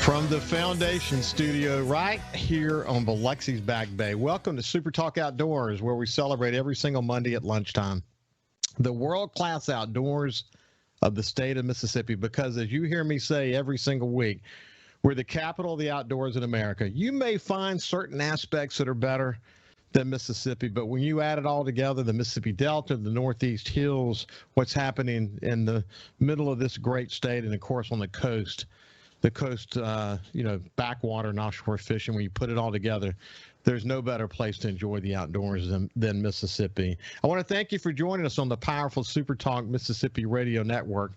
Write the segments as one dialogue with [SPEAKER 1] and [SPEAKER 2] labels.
[SPEAKER 1] From the Foundation Studio right here on Biloxi's Back Bay. Welcome to Super Talk Outdoors, where we celebrate every single Monday at lunchtime the world-class outdoors of the state of Mississippi, because as you hear me say every single week, we're the capital of the outdoors in America. You may find certain aspects that are better than Mississippi, but when you add it all together, the Mississippi Delta, the Northeast Hills, what's happening in the middle of this great state, and of course on the coast, backwater and offshore fishing, when you put it all together, there's no better place to enjoy the outdoors than Mississippi. I want to thank you for joining us on the powerful Super Talk Mississippi Radio Network,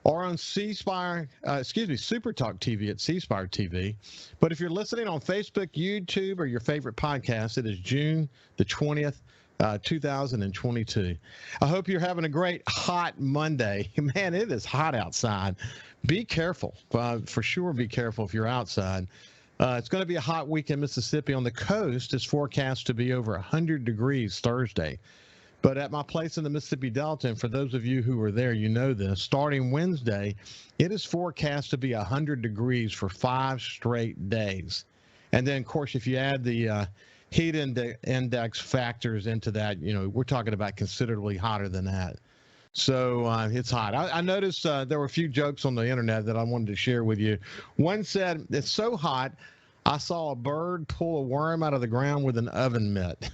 [SPEAKER 1] or on Super Talk TV at C Spire TV. But if you're listening on Facebook, YouTube, or your favorite podcast, it is June the 20th, 2022. I hope you're having a great hot Monday. Man, it is hot outside. Be careful. For sure, be careful if you're outside. It's going to be a hot week in Mississippi. On the coast, it's forecast to be over 100 degrees Thursday. But at my place in the Mississippi Delta, and for those of you who are there, you know this, starting Wednesday, it is forecast to be 100 degrees for 5 straight days. And then, of course, if you add the heat index factors into that, we're talking about considerably hotter than that. So it's hot. I noticed there were a few jokes on the internet that I wanted to share with you. One said, it's so hot, I saw a bird pull a worm out of the ground with an oven mitt.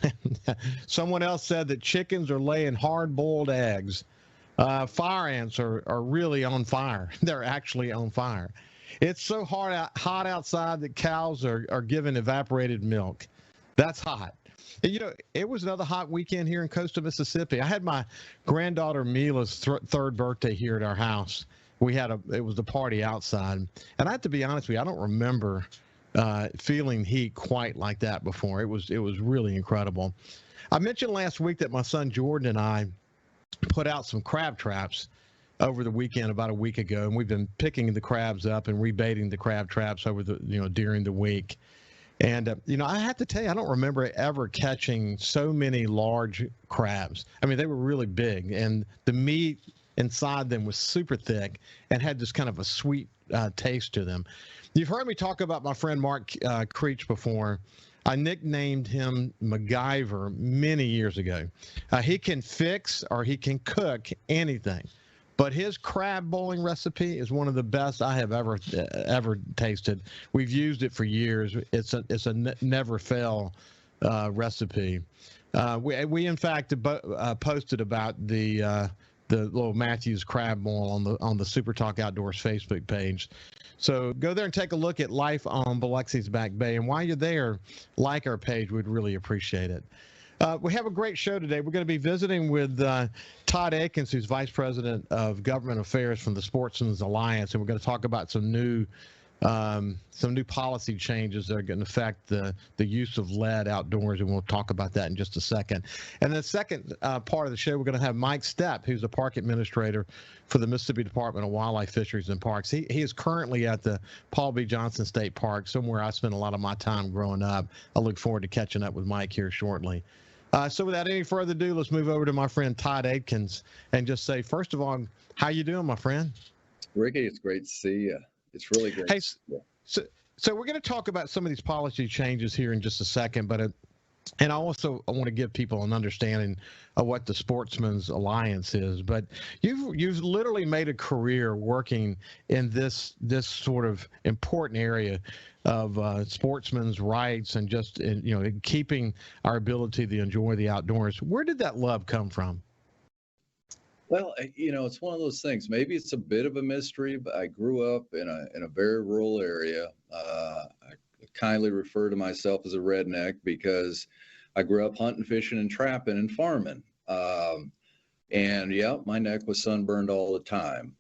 [SPEAKER 1] Someone else said that chickens are laying hard-boiled eggs. Fire ants are really on fire. They're actually on fire. It's so hot outside that cows are giving evaporated milk. That's hot. And, it was another hot weekend here in coastal Mississippi. I had my granddaughter Mila's third birthday here at our house. It was the party outside. And I have to be honest with you, I don't remember feeling heat quite like that before. It was really incredible. I mentioned last week that my son Jordan and I put out some crab traps over the weekend about a week ago, and we've been picking the crabs up and rebaiting the crab traps over during the week. And, I have to tell you, I don't remember ever catching so many large crabs. I mean, they were really big, and the meat inside them was super thick and had this kind of a sweet taste to them. You've heard me talk about my friend Mark Creech before. I nicknamed him MacGyver many years ago. He can fix or he can cook anything. But his crab boiling recipe is one of the best I have ever tasted. We've used it for years. It's a never fail recipe. We in fact posted about the little Matthews crab boil on the Super Talk Outdoors Facebook page. So go there and take a look at life on Biloxi's Back Bay. And while you're there, like our page. We'd really appreciate it. We have a great show today. We're going to be visiting with Todd Adkins, who's Vice President of Government Affairs from the Sportsmen Alliance, and we're going to talk about some new policy changes that are going to affect the use of lead outdoors, and we'll talk about that in just a second. And the second part of the show, we're going to have Mike Stepp, who's the Park Administrator for the Mississippi Department of Wildlife, Fisheries, and Parks. He is currently at the Paul B. Johnson State Park, somewhere I spent a lot of my time growing up. I look forward to catching up with Mike here shortly. So without any further ado, let's move over to my friend Todd Adkins and just say, first of all, how you doing, my friend?
[SPEAKER 2] Ricky, it's great to see you. It's really great.
[SPEAKER 1] Hey, so we're going to talk about some of these policy changes here in just a second, but and I want to give people an understanding of what the Sportsmen's Alliance is. But you've literally made a career working in this sort of important area of sportsmen's rights and just in keeping our ability to enjoy the outdoors. Where did that love come from?
[SPEAKER 2] Well, it's one of those things. Maybe it's a bit of a mystery, but I grew up in a very rural area. I kindly refer to myself as a redneck because I grew up hunting, fishing, and trapping and farming. And yeah, my neck was sunburned all the time.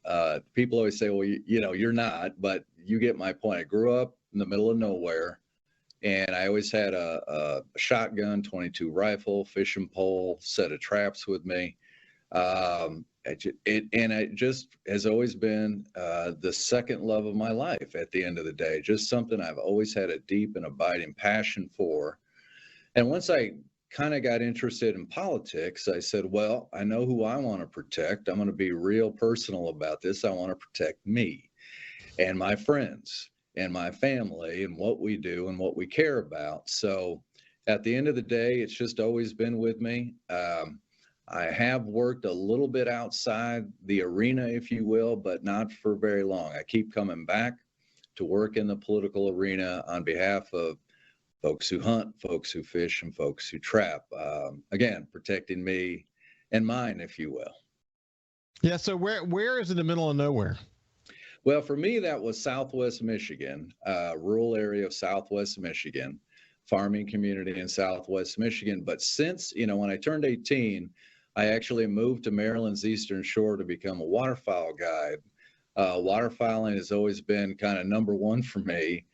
[SPEAKER 2] People always say, well, you're not, but you get my point. I grew up in the middle of nowhere, and I always had a shotgun, 22 rifle, fishing pole, set of traps with me. It just has always been the second love of my life at the end of the day, just something I've always had a deep and abiding passion for. And once I kind of got interested in politics, I said, well, I know who I want to protect. I'm going to be real personal about this. I want to protect me and my friends. and my family and what we do and what we care about. So at the end of the day, it's just always been with me. I have worked a little bit outside the arena, if you will, but not for very long. I keep coming back to work in the political arena on behalf of folks who hunt, folks who fish, and folks who trap. Again, protecting me and mine, if you will.
[SPEAKER 1] Yeah. So where is in the middle of nowhere?
[SPEAKER 2] Well, for me, that was Southwest Michigan, rural area of Southwest Michigan, farming community in Southwest Michigan. But since, when I turned 18, I actually moved to Maryland's Eastern Shore to become a waterfowl guide. Waterfowling has always been kind of number one for me.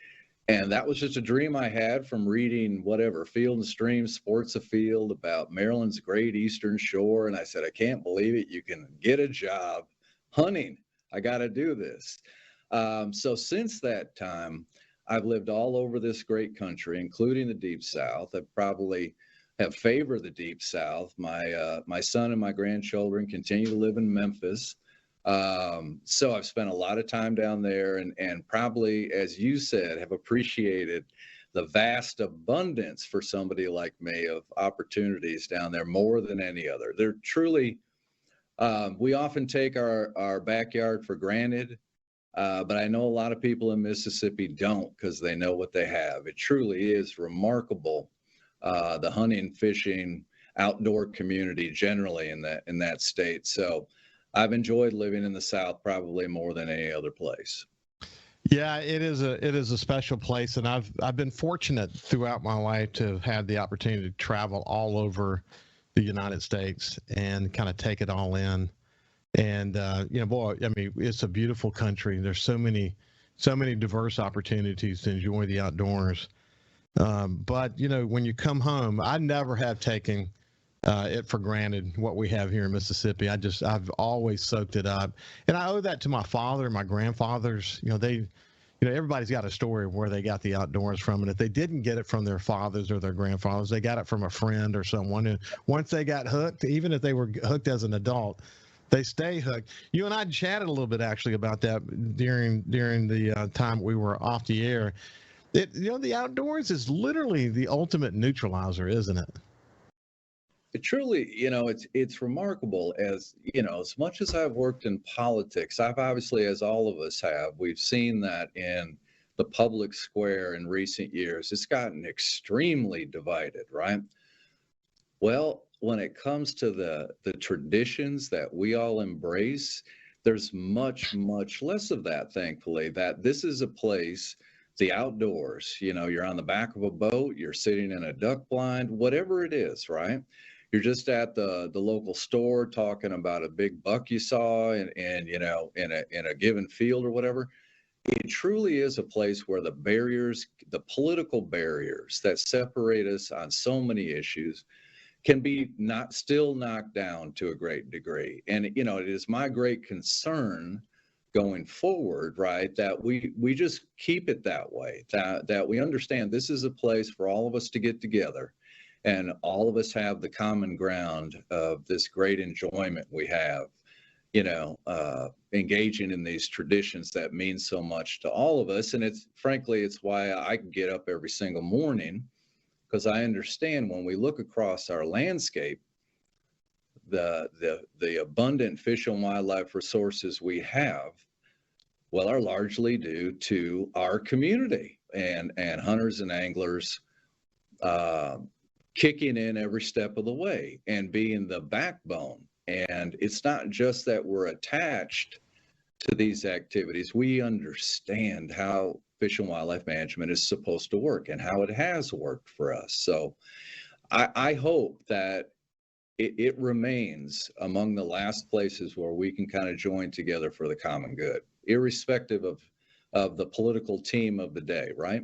[SPEAKER 2] And that was just a dream I had from reading whatever, Field and Stream, Sports Afield, about Maryland's great Eastern Shore. And I said, I can't believe it. You can get a job hunting. I got to do this. So since that time, I've lived all over this great country, including the Deep South. I probably have favored the Deep South. My son and my grandchildren continue to live in Memphis. So I've spent a lot of time down there and probably, as you said, have appreciated the vast abundance for somebody like me of opportunities down there more than any other. They're truly, we often take our backyard for granted, but I know a lot of people in Mississippi don't because they know what they have. It truly is remarkable, the hunting, fishing, outdoor community generally in that state. So I've enjoyed living in the South probably more than any other place.
[SPEAKER 1] Yeah, it is a special place, and I've been fortunate throughout my life to have had the opportunity to travel all over the United States and kind of take it all in. And boy, I mean, it's a beautiful country. There's so many diverse opportunities to enjoy the outdoors. But when you come home, I never have taken it for granted what we have here in Mississippi. I've always soaked it up, and I owe that to my father and my grandfathers. Everybody's got a story of where they got the outdoors from, and if they didn't get it from their fathers or their grandfathers, they got it from a friend or someone. And once they got hooked, even if they were hooked as an adult, they stay hooked. You and I chatted a little bit actually about that during the time we were off the air. The outdoors is literally the ultimate neutralizer, isn't it?
[SPEAKER 2] It truly, it's remarkable. As much as I've worked in politics, I've obviously, as all of us have, we've seen that in the public square in recent years. It's gotten extremely divided, right? Well, when it comes to the traditions that we all embrace, there's much, much less of that, thankfully. That this is a place, the outdoors, you're on the back of a boat, you're sitting in a duck blind, whatever it is, right? You're just at the local store talking about a big buck you saw in a given field or whatever. It truly is a place where the political barriers that separate us on so many issues can be still knocked down to a great degree. And, it is my great concern going forward, right, that we just keep it that way, that we understand this is a place for all of us to get together. And all of us have the common ground of this great enjoyment we have, engaging in these traditions that mean so much to all of us. And it's why I can get up every single morning, because I understand when we look across our landscape, the abundant fish and wildlife resources we have, are largely due to our community and hunters and anglers, kicking in every step of the way and being the backbone. And it's not just that we're attached to these activities. We understand how fish and wildlife management is supposed to work and how it has worked for us. So I hope that it remains among the last places where we can kind of join together for the common good, irrespective of the political team of the day, right?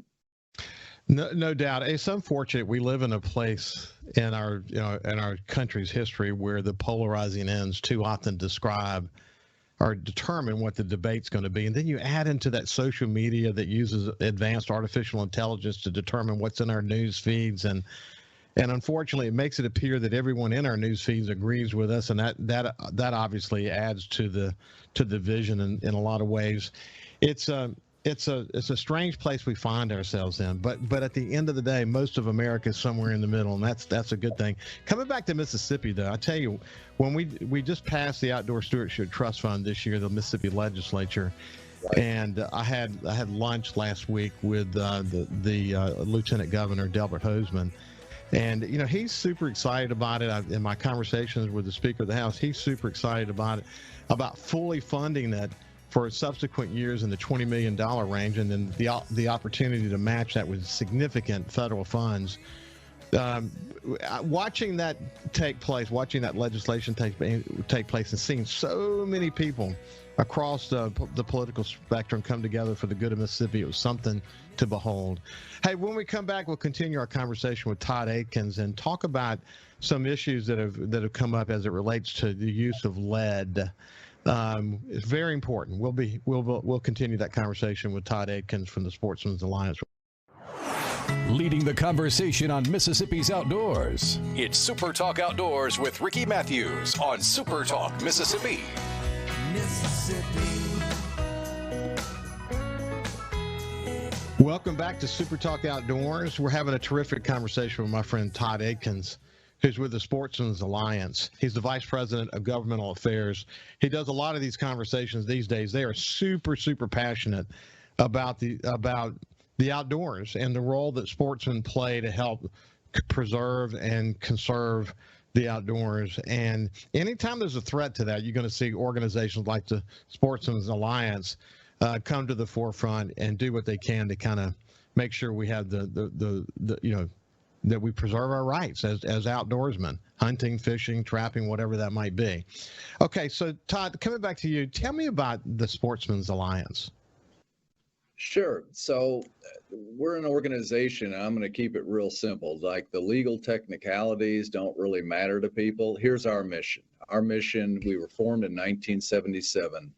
[SPEAKER 1] No doubt. It's unfortunate we live in a place in our country's history where the polarizing ends too often describe or determine what the debate's going to be. And then you add into that social media that uses advanced artificial intelligence to determine what's in our news feeds. And unfortunately, it makes it appear that everyone in our news feeds agrees with us. And that obviously adds to the division in a lot of ways. It's it's a strange place we find ourselves in, but at the end of the day, most of America is somewhere in the middle, and that's a good thing. Coming back to Mississippi, though, I tell you, when we just passed the Outdoor Stewardship Trust Fund this year, the Mississippi Legislature,
[SPEAKER 2] Right.
[SPEAKER 1] and I had lunch last week with the Lieutenant Governor Delbert Hosemann, and he's super excited about it. In my conversations with the Speaker of the House, he's super excited about it, about fully funding it for subsequent years in the $20 million range, and then the opportunity to match that with significant federal funds. Watching that take place, watching that legislation take place, and seeing so many people across the political spectrum come together for the good of Mississippi, it was something to behold. Hey, when we come back, we'll continue our conversation with Todd Adkins and talk about some issues that have come up as it relates to the use of lead. It's very important. We'll continue that conversation with Todd Adkins from the Sportsmen's Alliance.
[SPEAKER 3] Leading the conversation on Mississippi's outdoors. It's Super Talk Outdoors with Ricky Matthews on Super Talk Mississippi.
[SPEAKER 1] Welcome back to Super Talk Outdoors. We're having a terrific conversation with my friend Todd Adkins, who's with the Sportsmen's Alliance. He's the Vice President of Governmental Affairs. He does a lot of these conversations these days. They are super, super passionate about the outdoors and the role that sportsmen play to help preserve and conserve the outdoors. And anytime there's a threat to that, you're going to see organizations like the Sportsmen's Alliance come to the forefront and do what they can to kind of make sure we have that we preserve our rights as outdoorsmen, hunting, fishing, trapping, whatever that might be. Okay, so Todd, coming back to you, tell me about the Sportsmen's Alliance.
[SPEAKER 2] Sure. So we're an organization, and I'm going to keep it real simple. Like, the legal technicalities don't really matter to people. Here's our mission. Our mission, we were formed in 1977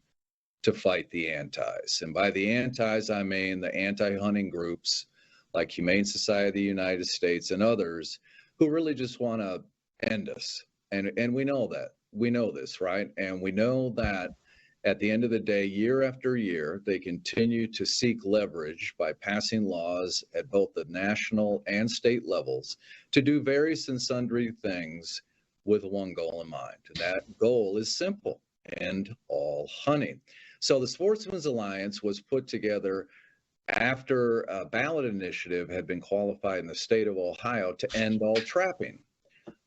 [SPEAKER 2] to fight the antis. And by the antis, I mean the anti-hunting groups like Humane Society of the United States and others who really just want to end us. And we know that. We know this, right? And we know that at the end of the day, year after year, they continue to seek leverage by passing laws at both the national and state levels to do various and sundry things with one goal in mind. And that goal is simple: end all hunting. So the Sportsmen's Alliance was put together after a ballot initiative had been qualified in the state of Ohio to end all trapping.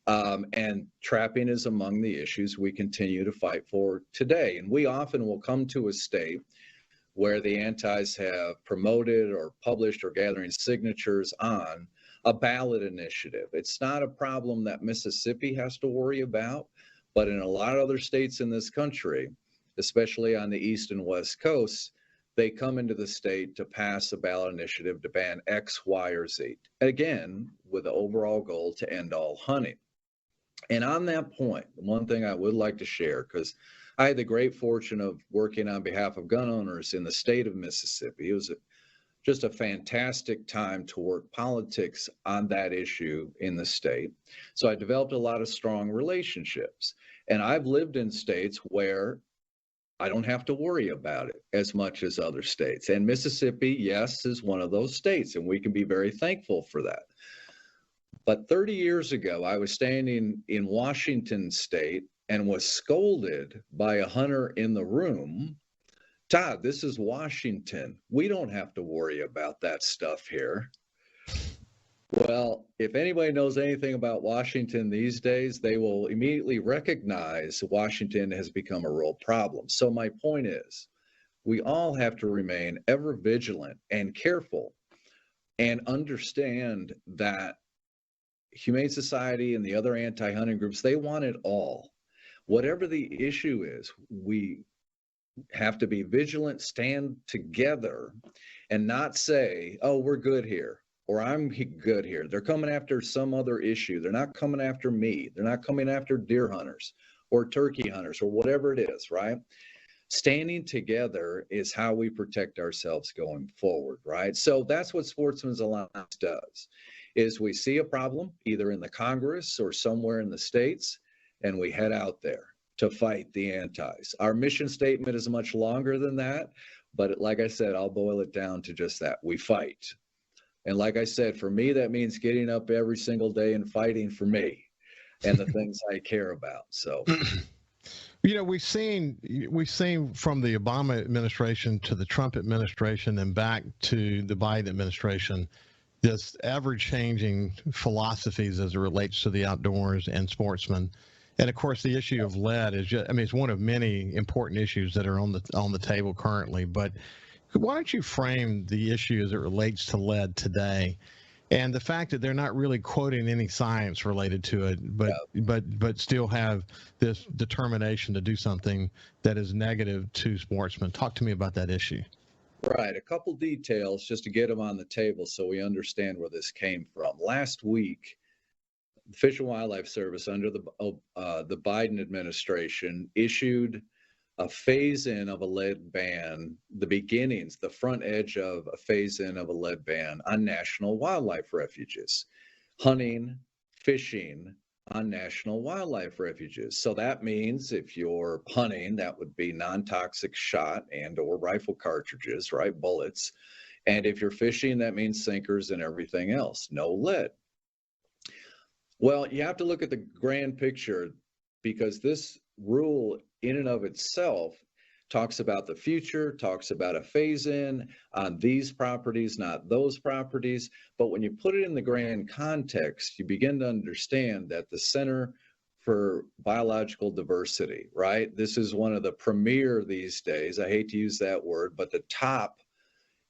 [SPEAKER 2] And trapping is among the issues we continue to fight for today. And we often will come to a state where the antis have promoted or published or gathering signatures on a ballot initiative. It's not a problem that Mississippi has to worry about, but in a lot of other states in this country, especially on the East and West Coasts, they come into the state to pass a ballot initiative to ban X, Y, or Z. Again, with the overall goal to end all hunting. And on that point, one thing I would like to share, because I had the great fortune of working on behalf of gun owners in the state of Mississippi. It was just a fantastic time to work politics on that issue in the state. So I developed a lot of strong relationships. And I've lived in states where I don't have to worry about it as much as other states. And Mississippi, yes, is one of those states, and we can be very thankful for that. But 30 years ago, I was standing in Washington state and was scolded by a hunter in the room. Todd, this is Washington. We don't have to worry about that stuff here. Well, if anybody knows anything about Washington these days, they will immediately recognize Washington has become a real problem. So my point is, we all have to remain ever vigilant and careful and understand that Humane Society and the other anti-hunting groups, they want it all. Whatever the issue is, we have to be vigilant, stand together, and not say, oh, we're good here, or I'm good here. They're coming after some other issue. They're not coming after me. They're not coming after deer hunters or turkey hunters or whatever it is, right? Standing together is how we protect ourselves going forward, right? So that's what Sportsmen's Alliance does, is we see a problem either in the Congress or somewhere in the states, and we head out there to fight the antis. Our mission statement is much longer than that. But like I said, I'll boil it down to just that. We fight. And like I said, for me, that means getting up every single day and fighting for me and the things I care about. So,
[SPEAKER 1] you know, we've seen from the Obama administration to the Trump administration and back to the Biden administration, this ever-changing philosophies as it relates to the outdoors and sportsmen. And of course, the issue of lead is just, I mean, it's one of many important issues that are on the table currently. But why don't you frame the issue as it relates to lead today, and the fact that they're not really quoting any science related to it, but still have this determination to do something that is negative to sportsmen? Talk to me about that issue.
[SPEAKER 2] Right. A couple details just to get them on the table so we understand where this came from. Last week, the Fish and Wildlife Service under the Biden administration issued a phase-in of a lead ban, the beginnings, the front edge of a phase-in of a lead ban on national wildlife refuges, hunting, fishing on national wildlife refuges. So that means if you're hunting, that would be non-toxic shot and or rifle cartridges, right, bullets. And if you're fishing, that means sinkers and everything else, no lead. Well, you have to look at the grand picture, because this rule in and of itself talks about the future, talks about a phase-in on these properties, not those properties. But when you put it in the grand context, you begin to understand that the Center for Biological Diversity, right? This is one of the premier these days, I hate to use that word, but the top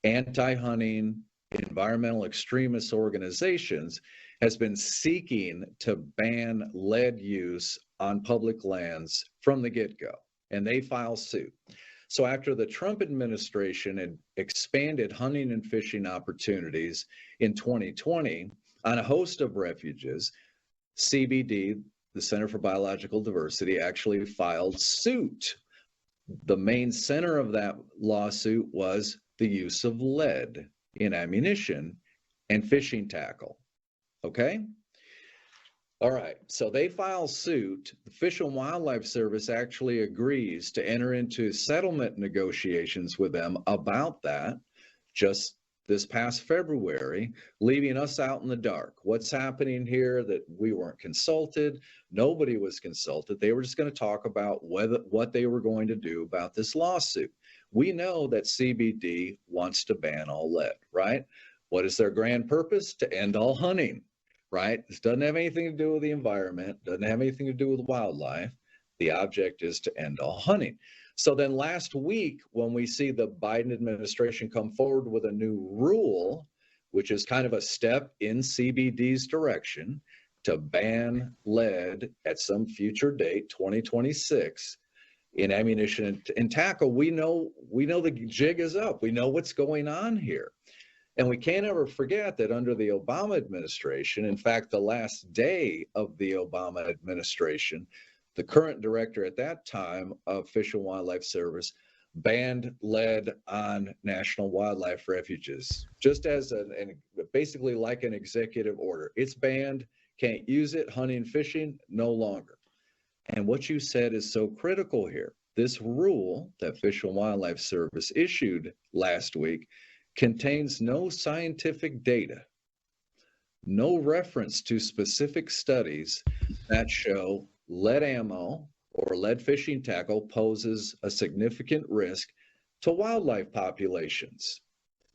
[SPEAKER 2] anti-hunting environmental extremist organizations has been seeking to ban lead use on public lands from the get-go, and they file suit. So after the Trump administration had expanded hunting and fishing opportunities in 2020 on a host of refuges, CBD, the Center for Biological Diversity, actually filed suit. The main center of that lawsuit was the use of lead in ammunition and fishing tackle. Okay? All right, so they file suit. The Fish and Wildlife Service actually agrees to enter into settlement negotiations with them about that just this past February, leaving us out in the dark. What's happening here? That we weren't consulted. Nobody was consulted. They were just going to talk about what they were going to do about this lawsuit. We know that CBD wants to ban all lead, right? What is their grand purpose? To end all hunting. Right? This doesn't have anything to do with the environment, doesn't have anything to do with wildlife. The object is to end all hunting. So then last week, when we see the Biden administration come forward with a new rule, which is kind of a step in CBD's direction to ban lead at some future date, 2026, in ammunition and tackle, we know the jig is up. We know what's going on here. And we can't ever forget that under the Obama administration, in fact, the last day of the Obama administration, the current director at that time of Fish and Wildlife Service banned lead on national wildlife refuges, just as basically like an executive order. It's banned, can't use it, hunting, fishing, no longer. And what you said is so critical here. This rule that Fish and Wildlife Service issued last week contains no scientific data, no reference to specific studies that show lead ammo or lead fishing tackle poses a significant risk to wildlife populations.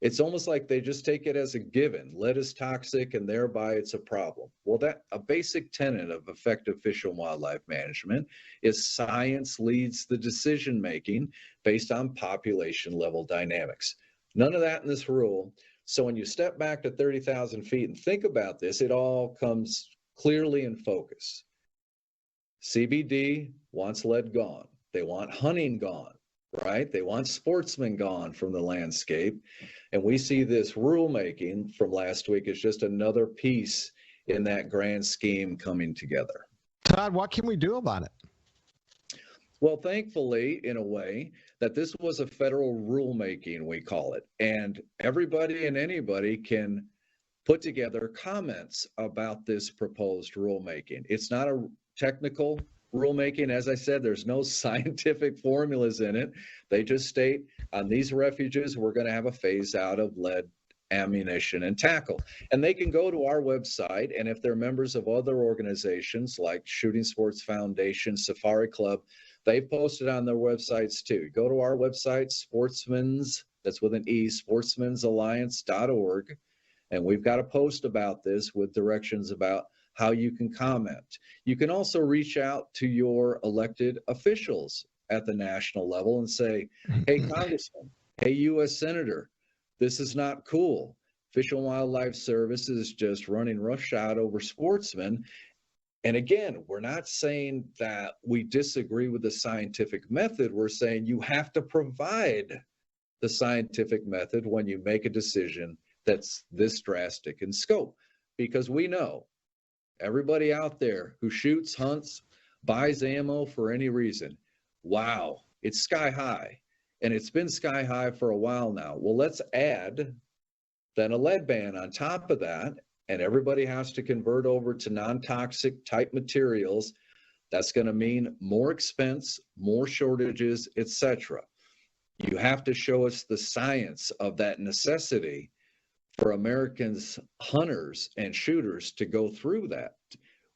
[SPEAKER 2] It's almost like they just take it as a given. Lead is toxic and thereby it's a problem. Well, a basic tenet of effective fish and wildlife management is science leads the decision making based on population level dynamics. None of that in this rule. So when you step back to 30,000 feet and think about this, it all comes clearly in focus. CBD wants lead gone. They want hunting gone, right? They want sportsmen gone from the landscape. And we see this rulemaking from last week as just another piece in that grand scheme coming together.
[SPEAKER 1] Todd, what can we do about it?
[SPEAKER 2] Well, thankfully, in a way, that this was a federal rulemaking, we call it, and everybody and anybody can put together comments about this proposed rulemaking. It's not a technical rulemaking. As I said, there's no scientific formulas in it. They just state on these refuges, we're going to have a phase out of lead ammunition and tackle. And they can go to our website, and if they're members of other organizations like Shooting Sports Foundation, Safari Club, they've posted on their websites too. Go to our website, Sportsmen's, that's with an E, sportsmensalliance.org, and we've got a post about this with directions about how you can comment. You can also reach out to your elected officials at the national level and say, hey, Congressman, hey, U.S. Senator, this is not cool. Fish and Wildlife Service is just running roughshod over sportsmen. And again, we're not saying that we disagree with the scientific method. We're saying you have to provide the scientific method when you make a decision that's this drastic in scope. Because we know everybody out there who shoots, hunts, buys ammo for any reason, wow, it's sky high. And it's been sky high for a while now. Well, let's add then a lead ban on top of that, and everybody has to convert over to non-toxic type materials. That's going to mean more expense, more shortages, etc. You have to show us the science of that necessity for Americans, hunters and shooters, to go through that.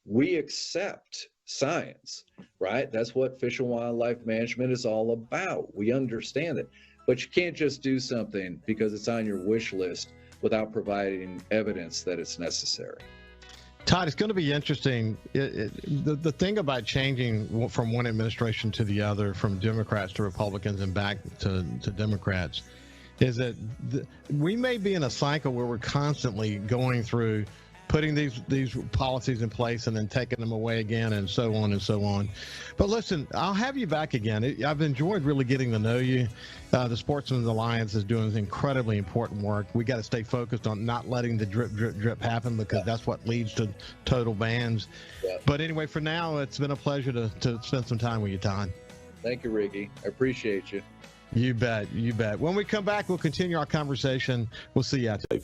[SPEAKER 2] We accept science, right? That's what Fish and Wildlife Management is all about. We understand it, but you can't just do something because it's on your wish list without providing evidence that it's necessary.
[SPEAKER 1] Todd, it's going to be interesting. The thing about changing from one administration to the other, from Democrats to Republicans and back to Democrats, is that we may be in a cycle where we're constantly going through putting these policies in place and then taking them away again, and so on and so on. But listen, I'll have you back again. I've enjoyed really getting to know you. The Sportsmen's Alliance is doing incredibly important work. We got to stay focused on not letting the drip, drip, drip happen, because that's what leads to total bans.
[SPEAKER 2] Yeah.
[SPEAKER 1] But anyway, for now, it's been a pleasure to spend some time with you, Todd.
[SPEAKER 2] Thank you, Ricky. I appreciate you.
[SPEAKER 1] You bet. You bet. When we come back, we'll continue our conversation. We'll see you out there.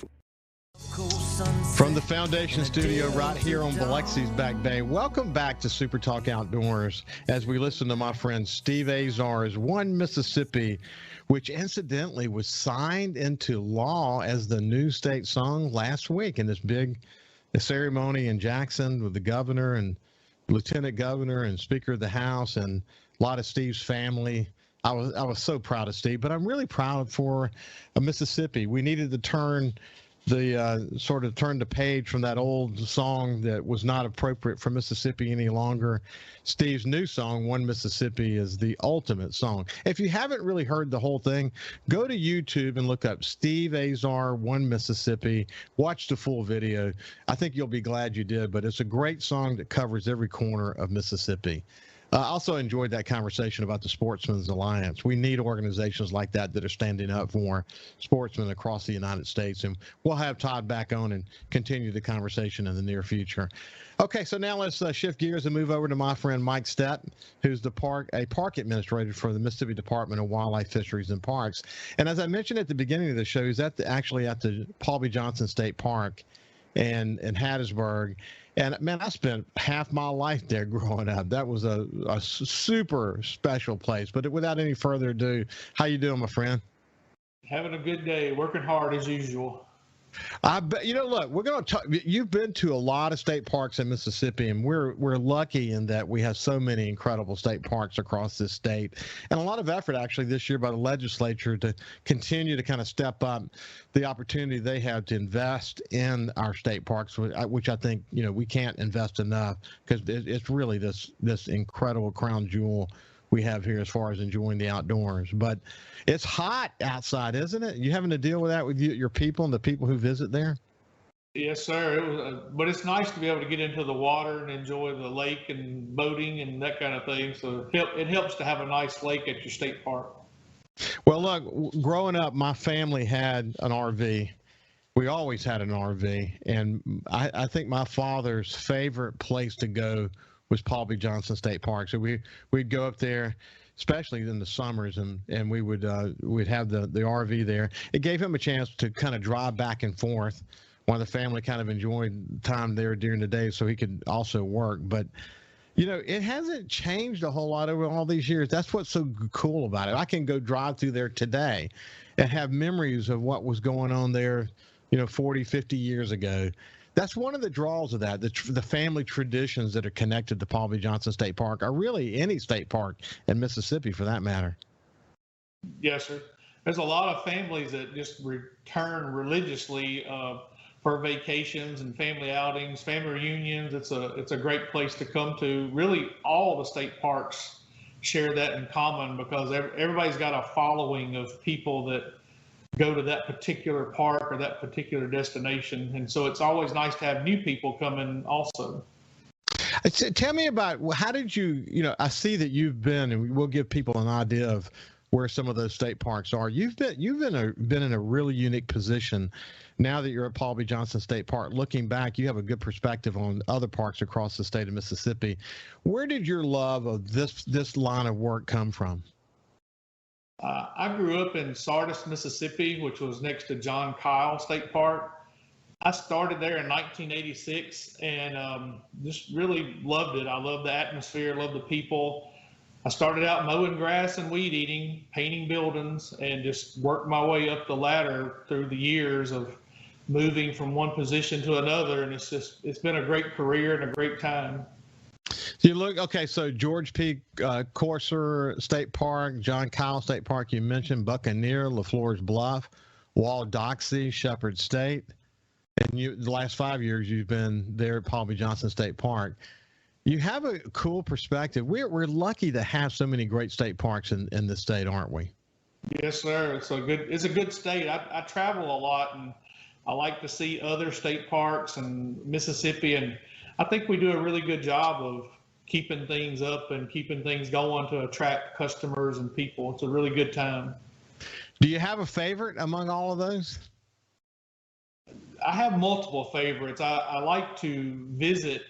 [SPEAKER 1] From the Foundation Studio right here on Biloxi's Back Bay, welcome back to Super Talk Outdoors as we listen to my friend Steve Azar's One Mississippi, which incidentally was signed into law as the new state song last week in this big ceremony in Jackson with the governor and lieutenant governor and speaker of the House and a lot of Steve's family. I was so proud of Steve, but I'm really proud for Mississippi. We needed to turn the page from that old song that was not appropriate for Mississippi any longer. Steve's new song, One Mississippi, is the ultimate song. If you haven't really heard the whole thing, go to YouTube and look up Steve Azar, One Mississippi. Watch the full video. I think you'll be glad you did, but it's a great song that covers every corner of Mississippi. I also enjoyed that conversation about the Sportsmen's Alliance. We need organizations like that are standing up for sportsmen across the United States. And we'll have Todd back on and continue the conversation in the near future. Okay, so now let's shift gears and move over to my friend Mike Stepp, who's a park administrator for the Mississippi Department of Wildlife, Fisheries, and Parks. And as I mentioned at the beginning of the show, he's actually at the Paul B. Johnson State Park in Hattiesburg. And man, I spent half my life there growing up. That was a super special place. But without any further ado, how you doing, my friend?
[SPEAKER 4] Having a good day, working hard as usual.
[SPEAKER 1] I bet, look, we're going to talk. You've been to a lot of state parks in Mississippi, and we're lucky in that we have so many incredible state parks across this state, and a lot of effort actually this year by the legislature to continue to kind of step up the opportunity they have to invest in our state parks, which I think we can't invest enough, because it's really this incredible crown jewel we have here as far as enjoying the outdoors. But it's hot outside, isn't it? You having to deal with that with your people and the people who visit there?
[SPEAKER 4] Yes, sir. But it's nice to be able to get into the water and enjoy the lake and boating and that kind of thing. So it helps to have a nice lake at your state park.
[SPEAKER 1] Well, look, growing up, my family had an RV. We always had an RV. And I think my father's favorite place to go was Paul B. Johnson State Park. So we'd go up there, especially in the summers, and we'd have the RV there. It gave him a chance to kind of drive back and forth while the family kind of enjoyed time there during the day, so he could also work. But You know, it hasn't changed a whole lot over all these years. That's what's so cool about it. I can go drive through there today and have memories of what was going on there, 40, 50 years ago. That's one of the draws of that. The family traditions that are connected to Paul B. Johnson State Park, or really any state park in Mississippi for that matter.
[SPEAKER 4] Yes, sir. There's a lot of families that just return religiously for vacations and family outings, family reunions. It's a great place to come to. Really, all the state parks share that in common because everybody's got a following of people that go to that particular park or that particular destination. And so it's always nice to have new people come in also.
[SPEAKER 1] Tell me about, how did you, I see that you've been, and we'll give people an idea of where some of those state parks are. You've been in a really unique position now that you're at Paul B. Johnson State Park. Looking back, you have a good perspective on other parks across the state of Mississippi. Where did your love of this line of work come from?
[SPEAKER 4] I grew up in Sardis, Mississippi, which was next to John Kyle State Park. I started there in 1986 and just really loved it. I loved the atmosphere, loved the people. I started out mowing grass and weed eating, painting buildings, and just worked my way up the ladder through the years of moving from one position to another. And it's been a great career and a great time.
[SPEAKER 1] So George P. Courser State Park, John Kyle State Park, you mentioned Buccaneer, LaFleur's Bluff, Wall-Doxie, Shepherd State. And the last 5 years you've been there at Paul B. Johnson State Park. You have a cool perspective. We're lucky to have so many great state parks in the state, aren't we?
[SPEAKER 4] Yes, sir. It's a good state. I travel a lot and I like to see other state parks and Mississippi, and I think we do a really good job of keeping things up and keeping things going to attract customers and people. It's a really good time.
[SPEAKER 1] Do you have a favorite among all of those?
[SPEAKER 4] I have multiple favorites. I like to visit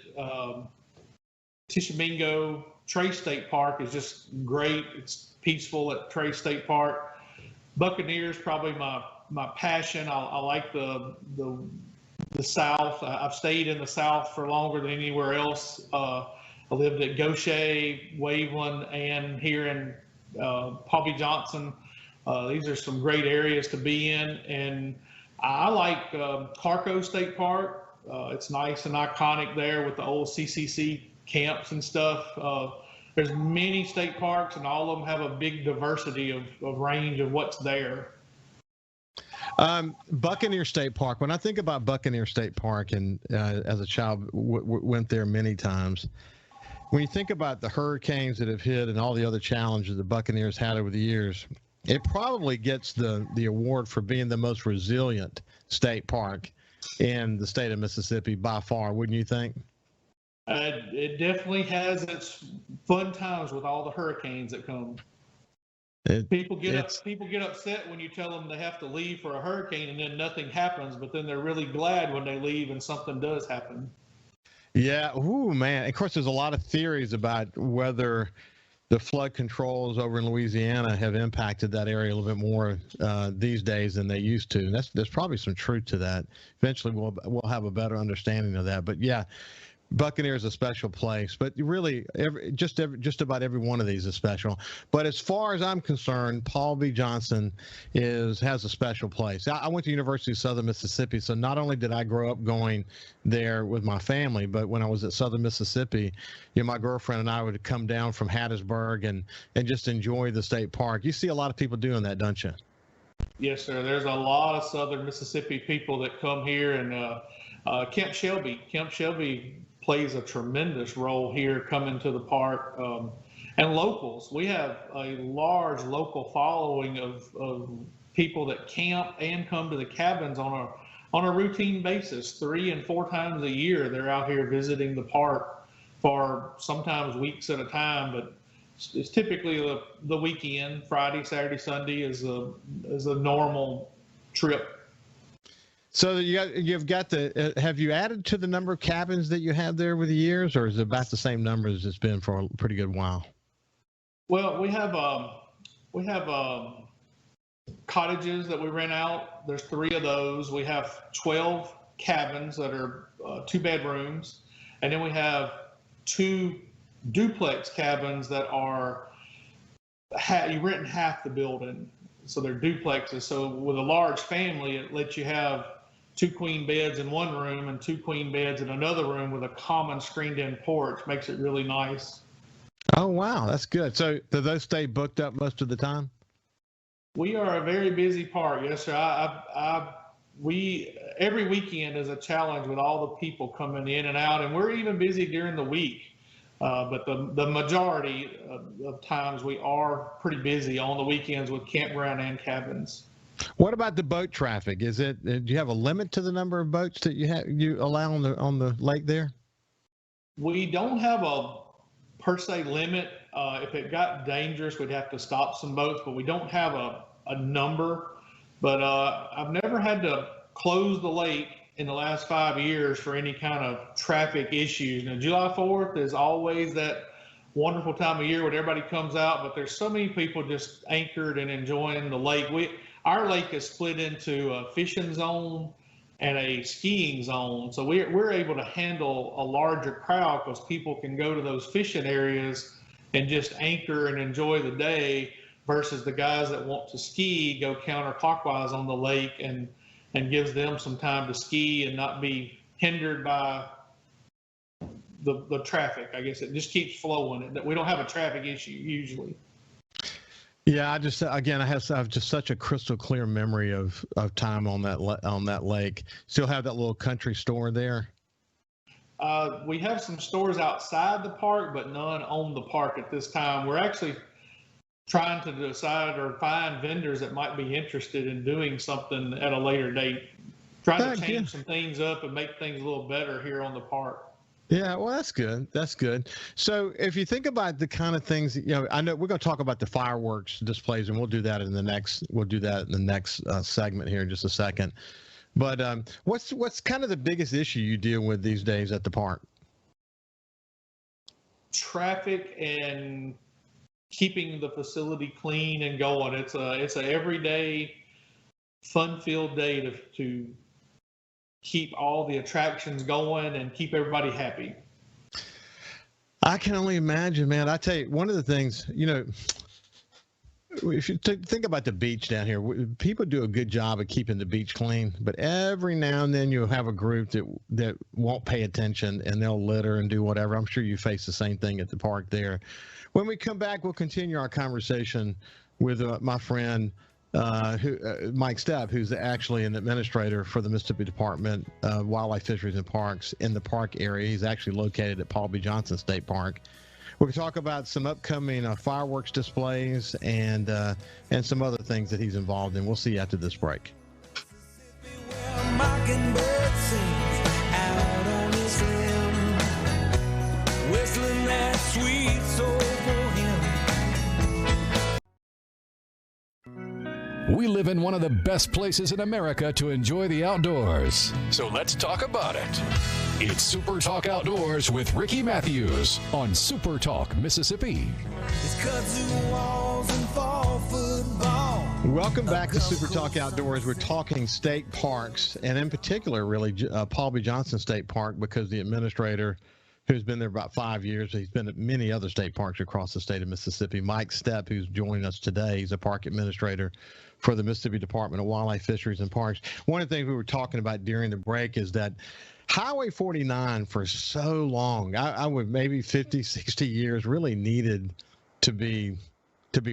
[SPEAKER 4] Tishomingo. Trace State Park is just great. It's peaceful at Trace State Park. Buccaneers probably my passion. I like the South. I've stayed in the South for longer than anywhere else. I lived at Gaucher, Waveland, and here in Paul B. Johnson. These are some great areas to be in. And I like Carco State Park. It's nice and iconic there with the old CCC camps and stuff. There's many state parks, and all of them have a big diversity of range of what's there.
[SPEAKER 1] Buccaneer State Park. When I think about Buccaneer State Park, and as a child went there many times, when you think about the hurricanes that have hit and all the other challenges the Buccaneers had over the years, it probably gets the award for being the most resilient state park in the state of Mississippi by far, wouldn't you think?
[SPEAKER 4] It definitely has its fun times with all the hurricanes that come. People get upset when you tell them they have to leave for a hurricane and then nothing happens, but then they're really glad when they leave and something does happen.
[SPEAKER 1] Yeah. Ooh, man. Of course, there's a lot of theories about whether the flood controls over in Louisiana have impacted that area a little bit more these days than they used to. And there's probably some truth to that. Eventually, we'll have a better understanding of that. But yeah, Buccaneer is a special place, but really just about every one of these is special. But as far as I'm concerned, Paul B. Johnson has a special place. I went to University of Southern Mississippi, so not only did I grow up going there with my family, but when I was at Southern Mississippi, my girlfriend and I would come down from Hattiesburg and just enjoy the state park. You see a lot of people doing that, don't you?
[SPEAKER 4] Yes, sir. There's a lot of Southern Mississippi people that come here, and Camp Shelby plays a tremendous role here coming to the park, and locals. We have a large local following of people that camp and come to the cabins on a routine basis. 3 and 4 times a year they're out here visiting the park for sometimes weeks at a time, but it's typically the weekend. Friday, Saturday, Sunday is a normal trip.
[SPEAKER 1] So you've got have you added to the number of cabins that you have there over the years, or is it about the same number as it's been for a pretty good while?
[SPEAKER 4] Well, we have cottages that we rent out. There's 3 of those. We have 12 cabins that are 2 bedrooms, and then we have 2 duplex cabins that are you rent half the building, so they're duplexes. So with a large family, it lets you have 2 queen beds in one room and 2 queen beds in another room with a common screened-in porch. Makes it really nice.
[SPEAKER 1] Oh, wow, that's good. So do those stay booked up most of the time?
[SPEAKER 4] We are a very busy park. Yes, sir. We every weekend is a challenge with all the people coming in and out, and we're even busy during the week. But the majority of times we are pretty busy on the weekends with campground and cabins.
[SPEAKER 1] What about the boat traffic? Do you have a limit to the number of boats that you allow on the lake there?
[SPEAKER 4] We don't have a per se limit. If it got dangerous, we'd have to stop some boats, but we don't have a number. But I've never had to close the lake in the last 5 years for any kind of traffic issues. Now, July 4th is always that wonderful time of year when everybody comes out, but there's so many people just anchored and enjoying the lake. Our lake is split into a fishing zone and a skiing zone. So we're able to handle a larger crowd because people can go to those fishing areas and just anchor and enjoy the day, versus the guys that want to ski go counterclockwise on the lake, and gives them some time to ski and not be hindered by the traffic. I guess it just keeps flowing. We don't have a traffic issue usually.
[SPEAKER 1] Yeah, I have just such a crystal clear memory of time on that lake. Still have that little country store there?
[SPEAKER 4] We have some stores outside the park, but none on the park at this time. We're actually trying to decide or find vendors that might be interested in doing something at a later date. Trying to change some things up and make things a little better here on the park.
[SPEAKER 1] Yeah, well, that's good. That's good. So if you think about the kind of things, I know we're going to talk about the fireworks displays, and we'll do that in the next segment here in just a second. But what's kind of the biggest issue you deal with these days at the park?
[SPEAKER 4] Traffic and keeping the facility clean and going. It's a everyday fun-filled day to keep all the attractions going and keep everybody happy.
[SPEAKER 1] I can only imagine, man. I tell you, one of the things, if you think about the beach down here, people do a good job of keeping the beach clean, but every now and then you'll have a group that won't pay attention and they'll litter and do whatever. I'm sure you face the same thing at the park there. When we come back, we'll continue our conversation with my friend, Mike Stepp, who's actually an administrator for the Mississippi Department of Wildlife, Fisheries, and Parks in the park area. He's actually located at Paul B. Johnson State Park. We're going to talk about some upcoming fireworks displays and some other things that he's involved in. We'll see you after this break.
[SPEAKER 3] We live in one of the best places in America to enjoy the outdoors. So let's talk about it. It's Super Talk Outdoors with Ricky Matthews on Super Talk Mississippi.
[SPEAKER 1] Welcome back to Super Talk Outdoors. We're talking state parks, and in particular, really, Paul B. Johnson State Park, because the administrator, who's been there about 5 years, he's been at many other state parks across the state of Mississippi. Mike Stepp, who's joining us today, he's a park administrator for the Mississippi Department of Wildlife, Fisheries, and Parks. One of the things we were talking about during the break is that Highway 49 for so long, I would maybe 50, 60 years, really needed to be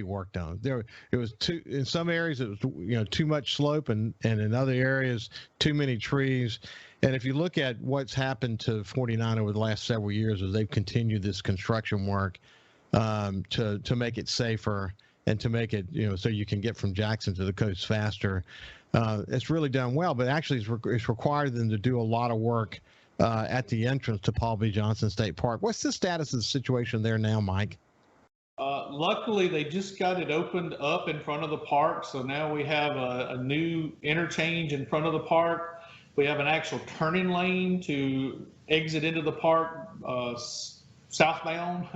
[SPEAKER 1] worked on. It was in some areas it was too much slope, and in other areas too many trees. And if you look at what's happened to 49 over the last several years, as they've continued this construction work to make it safer and to make it so you can get from Jackson to the coast faster. It's really done well, but actually it's required them to do a lot of work at the entrance to Paul B. Johnson State Park. What's the status of the situation there now, Mike?
[SPEAKER 4] Luckily, they just got it opened up in front of the park, so now we have a new interchange in front of the park. We have an actual turning lane to exit into the park southbound,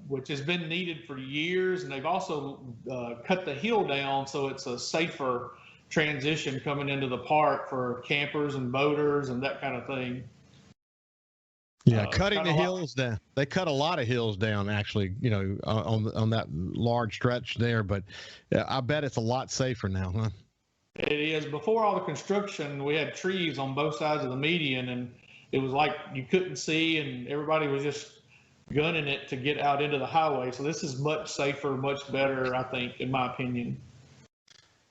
[SPEAKER 4] which has been needed for years, and they've also cut the hill down so it's a safer transition coming into the park for campers and boaters and that kind of thing.
[SPEAKER 1] Yeah, cutting the hills down. They cut a lot of hills down, actually, on that large stretch there. But I bet it's a lot safer now, huh?
[SPEAKER 4] It is. Before all the construction, we had trees on both sides of the median, and it was like you couldn't see, and everybody was just gunning it to get out into the highway. So this is much safer, much better, I think, in my opinion.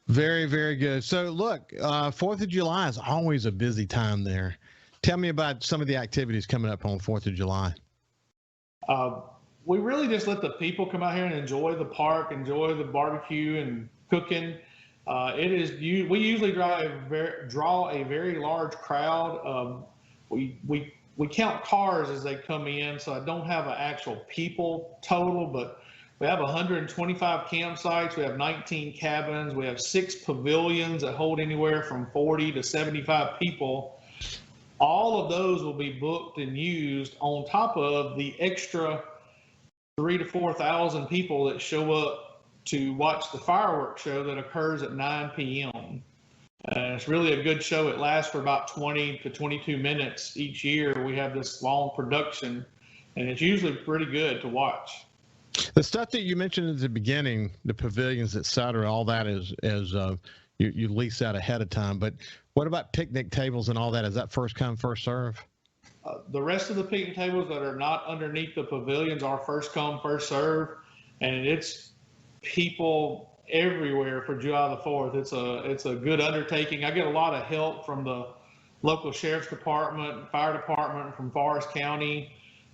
[SPEAKER 1] Very, very good. So look, 4th of July is always a busy time there. Tell me about some of the activities coming up on 4th of July.
[SPEAKER 4] We really just let the people come out here and enjoy the park, enjoy the barbecue and cooking. We usually draw a very large crowd. We count cars as they come in, so I don't have an actual people total, but we have 125 campsites. We have 19 cabins. We have 6 pavilions that hold anywhere from 40 to 75 people. All of those will be booked and used on top of the extra 3,000 to 4,000 people that show up to watch the fireworks show that occurs at 9 p.m. It's really a good show. It lasts for about 20 to 22 minutes each year. We have this long production, and it's usually pretty good to watch.
[SPEAKER 1] The stuff that you mentioned at the beginning, the pavilions, et cetera, all that is you lease out ahead of time. But what about picnic tables and all that? Is that first come, first serve?
[SPEAKER 4] The rest of the picnic tables that are not underneath the pavilions are first come, first serve, and it's people everywhere for July the 4th. It's a good undertaking. I get a lot of help from the local sheriff's department, fire department, from Forest County.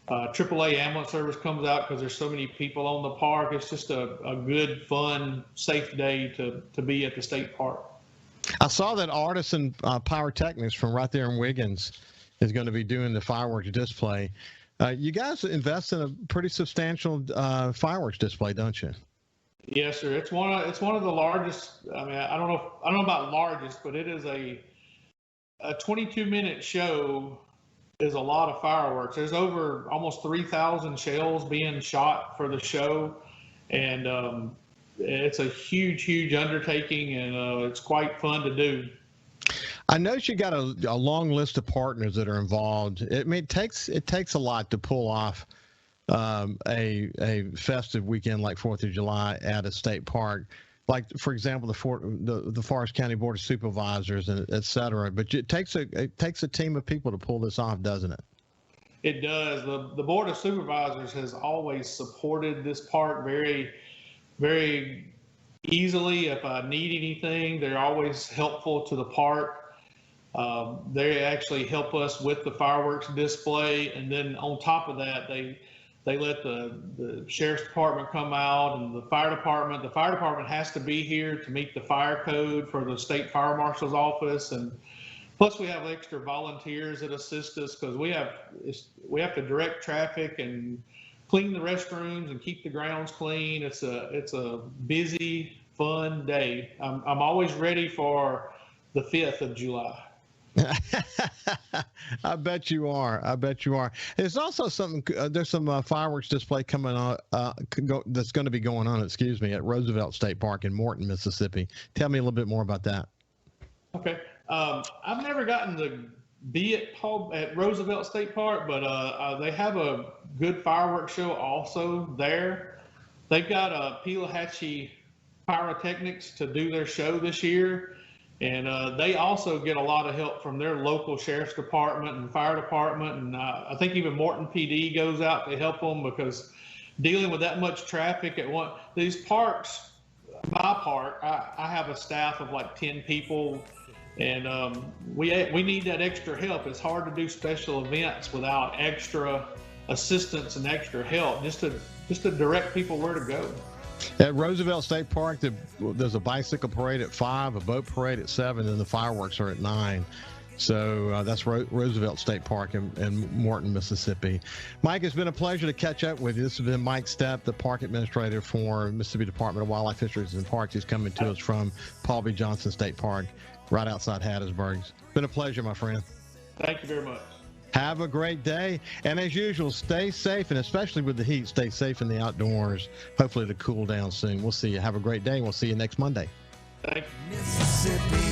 [SPEAKER 4] AAA ambulance service comes out because there's so many people on the park. It's just a good, fun, safe day to be at the state park.
[SPEAKER 1] I saw that Artisan Pyrotechnics from right there in Wiggins is going to be doing the fireworks display. You guys invest in a pretty substantial fireworks display, don't you?
[SPEAKER 4] Yes, sir. It's one of the largest. I mean, I don't know about largest, but it is a 22-minute show. Is a lot of fireworks. There's over almost 3,000 shells being shot for the show, and it's a huge undertaking, and it's quite fun to do.
[SPEAKER 1] I noticed you got a long list of partners that are involved. It takes a lot to pull off a festive weekend like 4th of July at a state park. Like, for example, the Forest County Board of Supervisors, and et cetera. But it takes a team of people to pull this off, doesn't it?
[SPEAKER 4] It does. The Board of Supervisors has always supported this park very, very easily. If I need anything, they're always helpful to the park. They actually help us with the fireworks display, and then on top of that, they let the sheriff's department come out, and the fire department. The fire department has to be here to meet the fire code for the state fire marshal's office, and plus we have extra volunteers that assist us because we have to direct traffic and clean the restrooms and keep the grounds clean. It's a busy, fun day. I'm always ready for the 5th of July.
[SPEAKER 1] I bet you are. There's also there's some fireworks display coming on that's going to be going on, at Roosevelt State Park in Morton, Mississippi. Tell me a little bit more about that.
[SPEAKER 4] Okay. I've never gotten to be at Roosevelt State Park, but they have a good fireworks show also there. They've got Pelahatchie Pyrotechnics to do their show this year. And they also get a lot of help from their local sheriff's department and fire department. And I think even Morton PD goes out to help them because dealing with that much traffic at these parks, my park, I have a staff of like 10 people. And we need that extra help. It's hard to do special events without extra assistance and extra help just to direct people where to go.
[SPEAKER 1] At Roosevelt State Park, there's a bicycle parade at 5, a boat parade at 7, and the fireworks are at 9. So that's Roosevelt State Park in Morton, Mississippi. Mike, it's been a pleasure to catch up with you. This has been Mike Stepp, the park administrator for Mississippi Department of Wildlife, Fisheries, and Parks. He's coming to us from Paul B. Johnson State Park right outside Hattiesburg. It's been a pleasure, my friend.
[SPEAKER 4] Thank you very much.
[SPEAKER 1] Have a great day. And as usual, stay safe, and especially with the heat, stay safe in the outdoors. Hopefully it'll cool down soon. We'll see you. Have a great day, and we'll see you next Monday.
[SPEAKER 4] Thank you.
[SPEAKER 5] Mississippi.